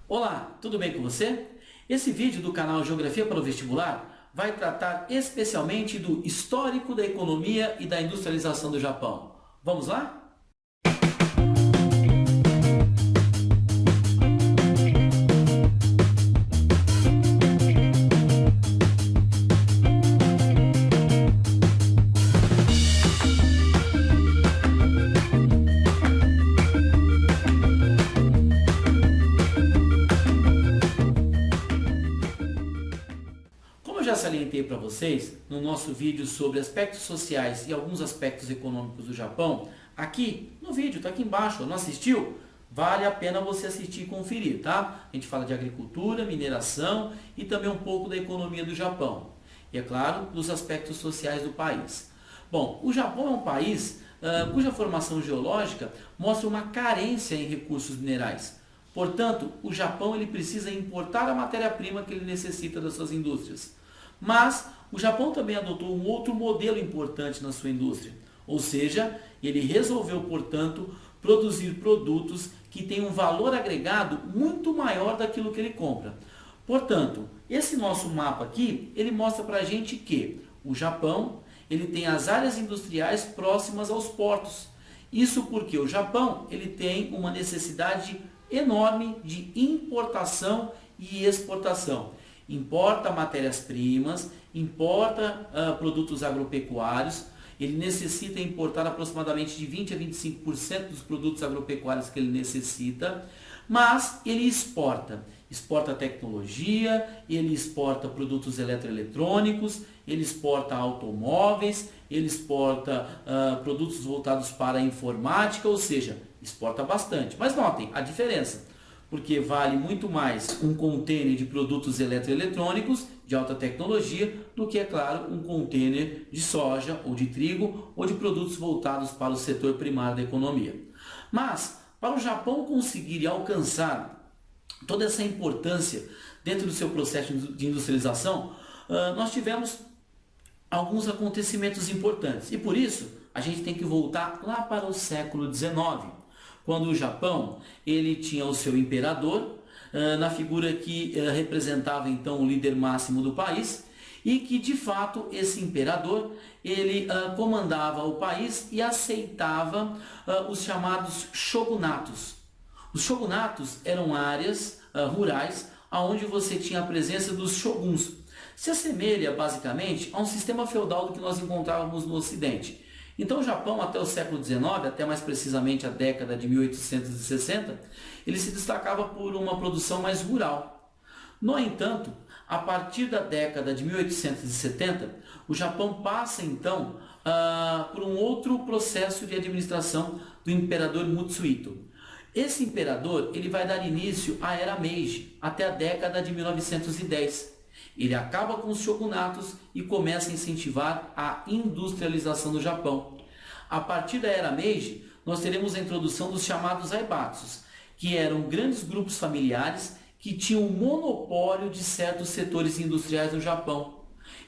Olá, tudo bem com você? Esse vídeo do canal Geografia para o Vestibular vai tratar especialmente do histórico da economia e da industrialização do Japão. Vamos lá? Como eu já salientei para vocês no nosso vídeo sobre aspectos sociais e alguns aspectos econômicos do Japão, aqui no vídeo, está aqui embaixo, não assistiu? Vale a pena você assistir e conferir, tá? A gente fala de agricultura, mineração e também um pouco da economia do Japão. E é claro, dos aspectos sociais do país. Bom, o Japão é um país cuja formação geológica mostra uma carência em recursos minerais. Portanto, o Japão ele precisa importar a matéria-prima que ele necessita das suas indústrias. Mas o Japão também adotou um outro modelo importante na sua indústria. Ou seja, ele resolveu, portanto, produzir produtos que têm um valor agregado muito maior daquilo que ele compra. Portanto, esse nosso mapa aqui, ele mostra para a gente que o Japão ele tem as áreas industriais próximas aos portos. Isso porque o Japão ele tem uma necessidade enorme de importação e exportação. Importa matérias-primas, importa produtos agropecuários, ele necessita importar aproximadamente de 20 a 25% dos produtos agropecuários que ele necessita, mas ele exporta. Exporta tecnologia, ele exporta produtos eletroeletrônicos, ele exporta automóveis, ele exporta produtos voltados para a informática, ou seja, exporta bastante. Mas notem a diferença, porque vale muito mais um container de produtos eletroeletrônicos de alta tecnologia do que, é claro, um container de soja ou de trigo ou de produtos voltados para o setor primário da economia. Mas, para o Japão conseguir alcançar toda essa importância dentro do seu processo de industrialização, nós tivemos alguns acontecimentos importantes. E por isso, a gente tem que voltar lá para o século XIX, quando o Japão ele tinha o seu imperador, na figura que representava então o líder máximo do país, e que de fato esse imperador ele comandava o país e aceitava os chamados shogunatos. Os shogunatos eram áreas rurais onde você tinha a presença dos shoguns. Se assemelha basicamente a um sistema feudal do que nós encontrávamos no Ocidente. Então o Japão até o século XIX, até mais precisamente a década de 1860, ele se destacava por uma produção mais rural. No entanto, a partir da década de 1870, o Japão passa então por um outro processo de administração do imperador Mutsuhito. Esse imperador ele vai dar início à era Meiji até a década de 1910. Ele acaba com os shogunatos e começa a incentivar a industrialização do Japão. A partir da era Meiji, nós teremos a introdução dos chamados aibatsus, que eram grandes grupos familiares que tinham um monopólio de certos setores industriais no Japão.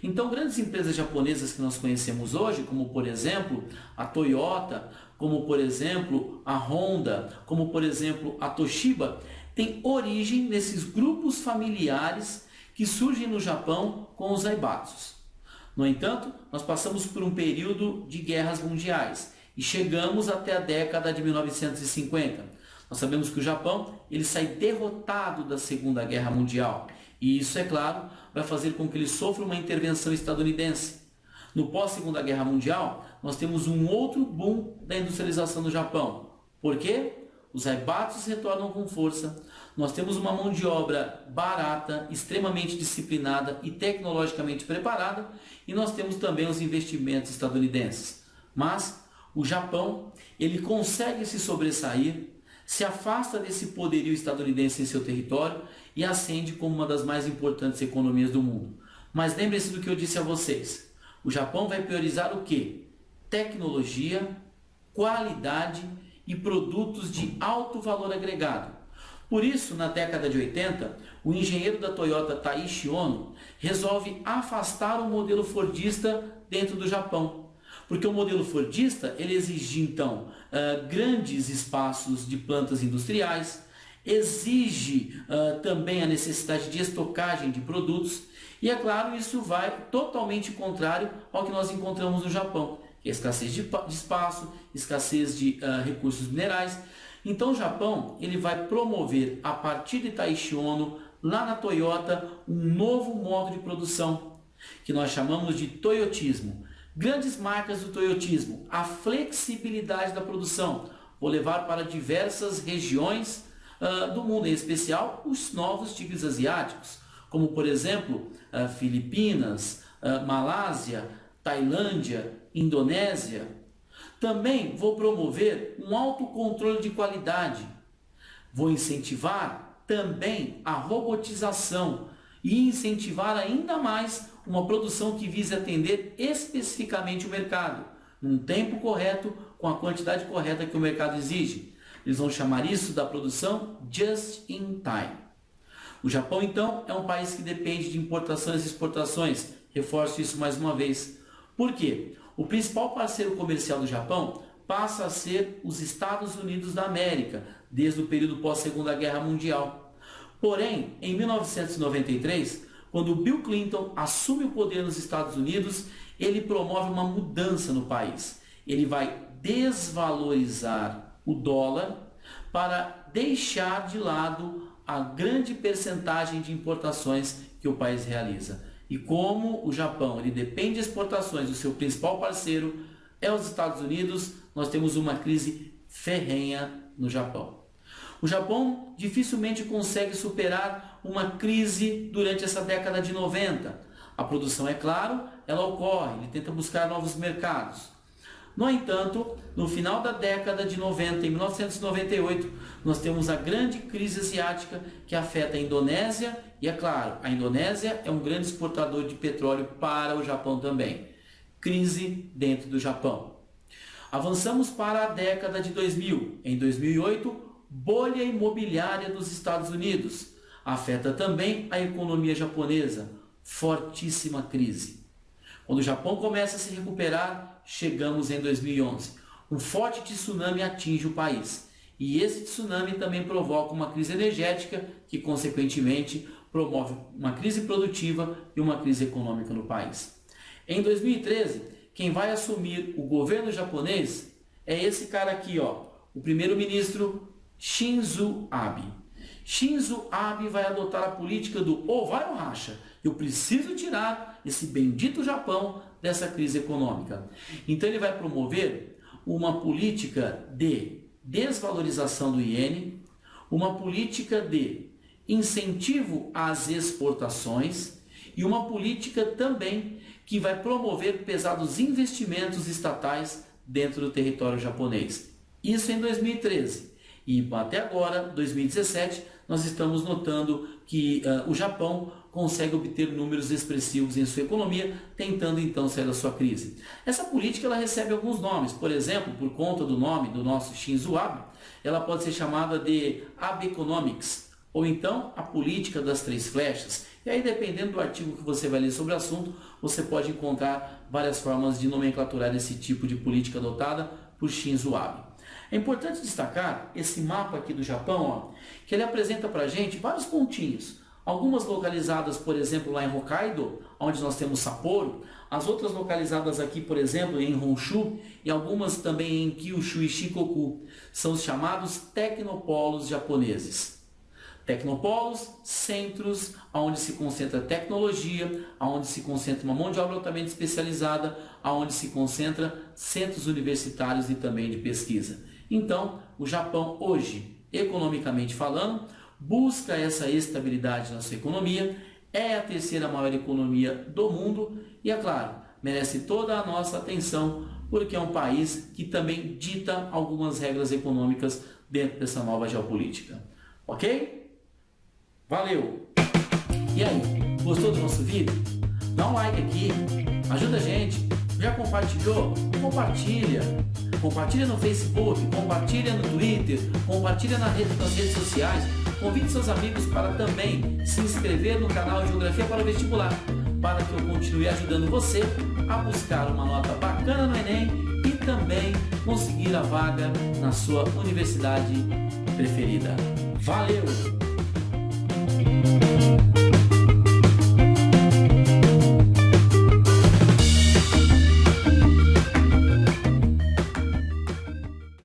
Então, grandes empresas japonesas que nós conhecemos hoje, como por exemplo a Toyota, como por exemplo a Honda, como por exemplo a Toshiba, têm origem nesses grupos familiares que surgem no Japão com os aibatsus. No entanto, nós passamos por um período de guerras mundiais e chegamos até a década de 1950. Nós sabemos que o Japão ele sai derrotado da Segunda Guerra Mundial e isso, é claro, vai fazer com que ele sofra uma intervenção estadunidense. No pós-Segunda Guerra Mundial, nós temos um outro boom da industrialização do Japão. Por quê? Os aibatsus retornam com força, nós temos uma mão de obra barata, extremamente disciplinada e tecnologicamente preparada, e nós temos também os investimentos estadunidenses. Mas o Japão, ele consegue se sobressair, se afasta desse poderio estadunidense em seu território e ascende como uma das mais importantes economias do mundo. Mas lembre-se do que eu disse a vocês, o Japão vai priorizar o quê? Tecnologia, qualidade e produtos de alto valor agregado. Por isso, na década de 80, o engenheiro da Toyota Taiichi Ohno resolve afastar o modelo fordista dentro do Japão. Porque o modelo fordista ele exigia então grandes espaços de plantas industriais, exige também a necessidade de estocagem de produtos, e é claro, isso vai totalmente contrário ao que nós encontramos no Japão, que é escassez de espaço, escassez de recursos minerais. Então o Japão ele vai promover, a partir de Taiichi Ohno, lá na Toyota, um novo modo de produção, que nós chamamos de toyotismo. Grandes marcas do toyotismo, a flexibilidade da produção, vou levar para diversas regiões do mundo, em especial os novos tigres asiáticos, como por exemplo Filipinas, Malásia, Tailândia, Indonésia. Também vou promover um alto controle de qualidade. Vou incentivar também a robotização e incentivar ainda mais uma produção que vise atender especificamente o mercado, num tempo correto, com a quantidade correta que o mercado exige. Eles vão chamar isso da produção just in time. O Japão, então, é um país que depende de importações e exportações. Reforço isso mais uma vez. Por quê? O principal parceiro comercial do Japão passa a ser os Estados Unidos da América, desde o período pós-Segunda Guerra Mundial. Porém, em 1993, quando Bill Clinton assume o poder nos Estados Unidos, ele promove uma mudança no país. Ele vai desvalorizar o dólar para deixar de lado a grande percentagem de importações que o país realiza. E como o Japão ele depende de exportações, o seu principal parceiro é os Estados Unidos, nós temos uma crise ferrenha no Japão. O Japão dificilmente consegue superar uma crise durante essa década de 90. A produção, é claro, ela ocorre, ele tenta buscar novos mercados. No entanto, no final da década de 90, em 1998, nós temos a grande crise asiática que afeta a Indonésia e, é claro, a Indonésia é um grande exportador de petróleo para o Japão também. Crise dentro do Japão. Avançamos para a década de 2000. Em 2008, bolha imobiliária dos Estados Unidos. Afeta também a economia japonesa. Fortíssima crise. Quando o Japão começa a se recuperar, chegamos em 2011. Um forte tsunami atinge o país. E esse tsunami também provoca uma crise energética que, consequentemente, promove uma crise produtiva e uma crise econômica no país. Em 2013, quem vai assumir o governo japonês é esse cara aqui, ó, o primeiro-ministro Shinzo Abe. Shinzo Abe vai adotar a política do ou vai ou racha. Eu preciso tirar esse bendito Japão dessa crise econômica. Então ele vai promover uma política de desvalorização do iene, uma política de incentivo às exportações e uma política também que vai promover pesados investimentos estatais dentro do território japonês. Isso em 2013. E até agora, 2017, nós estamos notando que o Japão consegue obter números expressivos em sua economia, tentando então sair da sua crise. Essa política ela recebe alguns nomes, por exemplo, por conta do nome do nosso Shinzo Abe, ela pode ser chamada de Abeconomics, ou então a política das três flechas. E aí, dependendo do artigo que você vai ler sobre o assunto, você pode encontrar várias formas de nomenclaturar esse tipo de política adotada por Shinzo Abe. É importante destacar esse mapa aqui do Japão, ó, que ele apresenta para a gente vários pontinhos. Algumas localizadas, por exemplo, lá em Hokkaido, onde nós temos Sapporo. As outras localizadas aqui, por exemplo, em Honshu. E algumas também em Kyushu e Shikoku. São os chamados tecnopolos japoneses. Tecnopolos, centros onde se concentra tecnologia, onde se concentra uma mão de obra altamente especializada, onde se concentra centros universitários e também de pesquisa. Então, o Japão hoje, economicamente falando, busca essa estabilidade na sua economia, é a terceira maior economia do mundo e, é claro, merece toda a nossa atenção, porque é um país que também dita algumas regras econômicas dentro dessa nova geopolítica. Ok? Valeu! E aí, gostou do nosso vídeo? Dá um like aqui, ajuda a gente. Já compartilhou? Compartilha! Compartilha no Facebook, compartilha no Twitter, compartilha nas redes sociais. Convide seus amigos para também se inscrever no canal Geografia para o Vestibular, para que eu continue ajudando você a buscar uma nota bacana no Enem e também conseguir a vaga na sua universidade preferida. Valeu!